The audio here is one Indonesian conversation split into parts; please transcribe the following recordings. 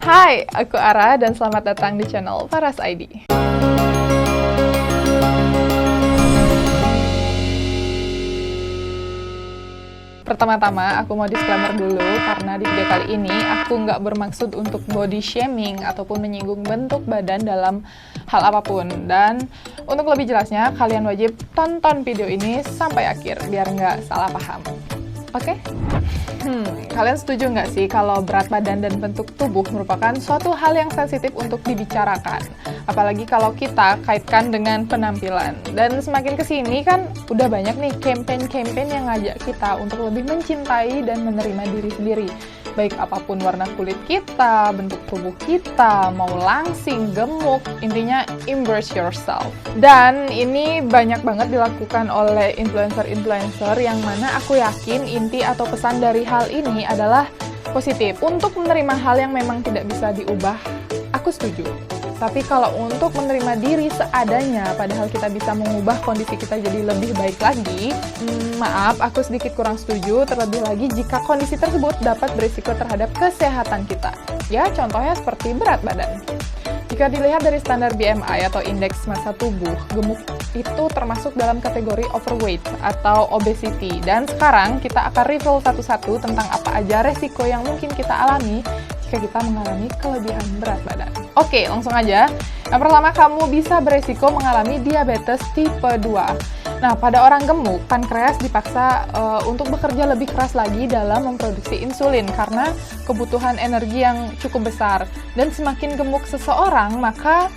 Hai, aku Ara dan selamat datang di channel Faras ID. Pertama-tama, aku mau disclaimer dulu karena di video kali ini aku nggak bermaksud untuk body shaming ataupun menyinggung bentuk badan dalam hal apapun. Dan untuk lebih jelasnya, kalian wajib tonton video ini sampai akhir biar nggak salah paham. Oke? Kalian setuju nggak sih kalau berat badan dan bentuk tubuh merupakan suatu hal yang sensitif untuk dibicarakan? Apalagi kalau kita kaitkan dengan penampilan. Dan semakin kesini kan udah banyak nih campaign-campaign yang ngajak kita untuk lebih mencintai dan menerima diri sendiri. Baik apapun warna kulit kita, bentuk tubuh kita, mau langsing, gemuk, intinya embrace yourself. Dan ini banyak banget dilakukan oleh influencer-influencer yang mana aku yakin inti atau pesan dari hal ini adalah positif. Untuk menerima hal yang memang tidak bisa diubah, aku setuju. Tapi kalau untuk menerima diri seadanya, padahal kita bisa mengubah kondisi kita jadi lebih baik lagi, maaf, aku sedikit kurang setuju, terlebih lagi jika kondisi tersebut dapat berisiko terhadap kesehatan kita. Ya, contohnya seperti berat badan. Jika dilihat dari standar BMI atau indeks massa tubuh, gemuk itu termasuk dalam kategori overweight atau obesity. Dan sekarang kita akan review satu-satu tentang apa aja resiko yang mungkin kita alami jika kita mengalami kelebihan berat badan. Oke, langsung aja. Yang pertama, kamu bisa beresiko mengalami diabetes tipe 2. Nah, pada orang gemuk, pankreas dipaksa untuk bekerja lebih keras lagi dalam memproduksi insulin karena kebutuhan energi yang cukup besar. Dan semakin gemuk seseorang, maka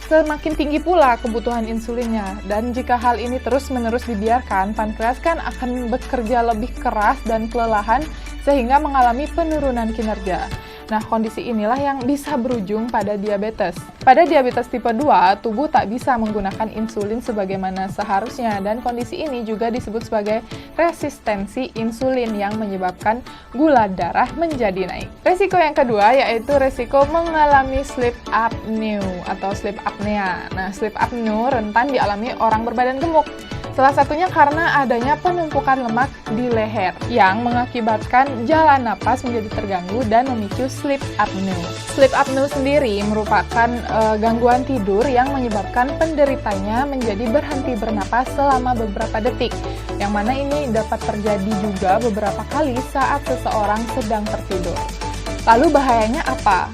semakin tinggi pula kebutuhan insulinnya. Dan jika hal ini terus-menerus dibiarkan, pankreas kan akan bekerja lebih keras dan kelelahan sehingga mengalami penurunan kinerja. Nah, kondisi inilah yang bisa berujung pada diabetes. Pada diabetes tipe 2, tubuh tak bisa menggunakan insulin sebagaimana seharusnya, dan kondisi ini juga disebut sebagai resistensi insulin yang menyebabkan gula darah menjadi naik. Resiko yang kedua yaitu resiko mengalami sleep apnea atau sleep apnea. Nah, sleep apnea rentan dialami orang berbadan gemuk. Salah satunya karena adanya penumpukan lemak di leher yang mengakibatkan jalan napas menjadi terganggu dan memicu sleep apnea. Sleep apnea sendiri merupakan gangguan tidur yang menyebabkan penderitanya menjadi berhenti bernapas selama beberapa detik, yang mana ini dapat terjadi juga beberapa kali saat seseorang sedang tertidur. Lalu bahayanya apa?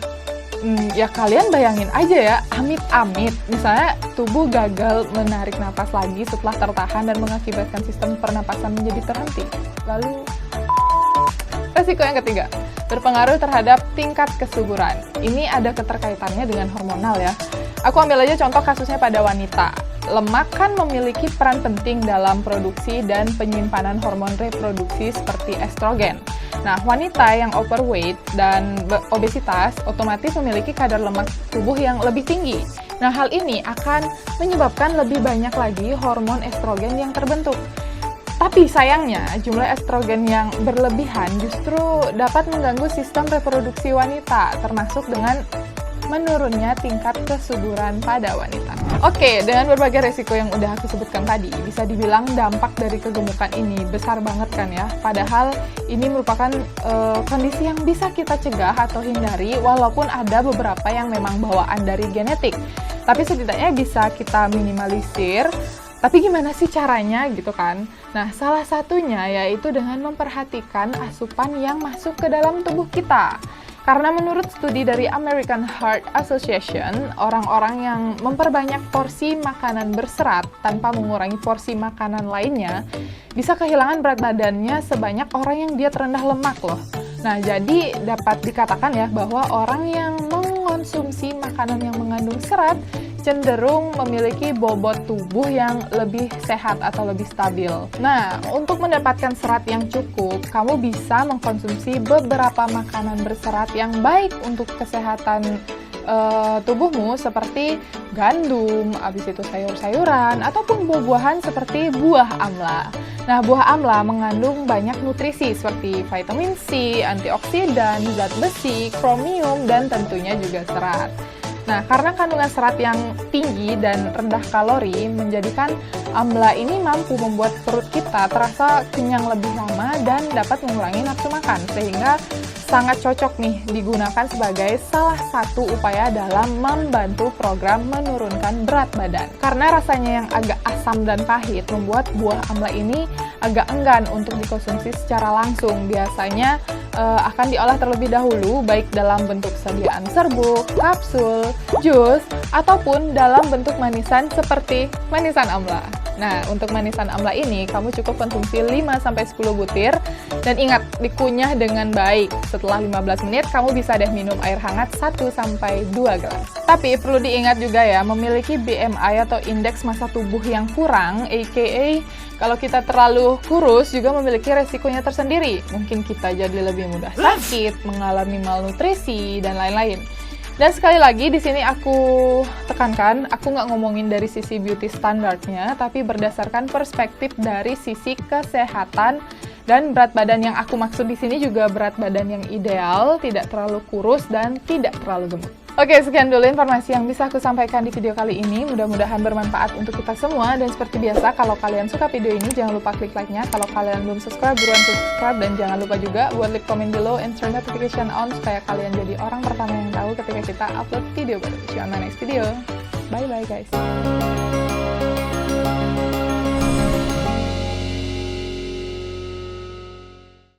Ya kalian bayangin aja ya, amit-amit, misalnya tubuh gagal menarik napas lagi setelah tertahan dan mengakibatkan sistem pernapasan menjadi terhenti. Lalu, resiko yang ketiga, berpengaruh terhadap tingkat kesuburan. Ini ada keterkaitannya dengan hormonal ya. Aku ambil aja contoh kasusnya pada wanita. Lemak kan memiliki peran penting dalam produksi dan penyimpanan hormon reproduksi seperti estrogen. Nah, wanita yang overweight dan obesitas otomatis memiliki kadar lemak tubuh yang lebih tinggi. Nah, hal ini akan menyebabkan lebih banyak lagi hormon estrogen yang terbentuk. Tapi sayangnya, jumlah estrogen yang berlebihan justru dapat mengganggu sistem reproduksi wanita, termasuk dengan menurunnya tingkat kesuburan pada wanita. Oke, dengan berbagai resiko yang udah aku sebutkan tadi, bisa dibilang dampak dari kegemukan ini besar banget kan ya. Padahal ini merupakan kondisi yang bisa kita cegah atau hindari, walaupun ada beberapa yang memang bawaan dari genetik. Tapi setidaknya bisa kita minimalisir. Tapi gimana sih caranya gitu kan? Nah, salah satunya yaitu dengan memperhatikan asupan yang masuk ke dalam tubuh kita. Karena menurut studi dari American Heart Association, orang-orang yang memperbanyak porsi makanan berserat tanpa mengurangi porsi makanan lainnya bisa kehilangan berat badannya sebanyak orang yang diet rendah lemak loh. Nah, jadi dapat dikatakan ya bahwa orang yang mengonsumsi makanan yang mengandung serat cenderung memiliki bobot tubuh yang lebih sehat atau lebih stabil. Nah, untuk mendapatkan serat yang cukup, kamu bisa mengkonsumsi beberapa makanan berserat yang baik untuk kesehatan tubuhmu seperti gandum, habis itu sayur-sayuran, ataupun buah-buahan seperti buah amla. Nah, buah amla mengandung banyak nutrisi seperti vitamin C, antioksidan, zat besi, kromium, dan tentunya juga serat. Nah, karena kandungan serat yang tinggi dan rendah kalori menjadikan amla ini mampu membuat perut kita terasa kenyang lebih lama dan dapat mengurangi nafsu makan, sehingga sangat cocok nih digunakan sebagai salah satu upaya dalam membantu program menurunkan berat badan. Karena rasanya yang agak asam dan pahit membuat buah amla ini agak enggan untuk dikonsumsi secara langsung. Biasanya akan diolah terlebih dahulu baik dalam bentuk sediaan serbuk, kapsul, jus, ataupun dalam bentuk manisan seperti manisan amla. Nah, untuk manisan amla ini kamu cukup konsumsi 5-10 butir dan ingat dikunyah dengan baik. Setelah 15 menit kamu bisa deh minum air hangat 1-2 gelas. Tapi perlu diingat juga ya, memiliki BMI atau indeks massa tubuh yang kurang, aka kalau kita terlalu kurus juga memiliki resikonya tersendiri. Mungkin kita jadi lebih mudah sakit, mengalami malnutrisi, dan lain-lain. Dan sekali lagi di sini aku tekankan, aku nggak ngomongin dari sisi beauty standarnya, tapi berdasarkan perspektif dari sisi kesehatan dan berat badan. Yang aku maksud di sini juga berat badan yang ideal, tidak terlalu kurus dan tidak terlalu gemuk. Oke, sekian dulu informasi yang bisa aku sampaikan di video kali ini. Mudah-mudahan bermanfaat untuk kita semua. Dan seperti biasa, kalau kalian suka video ini, jangan lupa klik like-nya. Kalau kalian belum subscribe, buruan subscribe. Dan jangan lupa juga buat leave comment below and turn notification on supaya kalian jadi orang pertama yang tahu ketika kita upload video baru. See you on my next video. Bye-bye guys.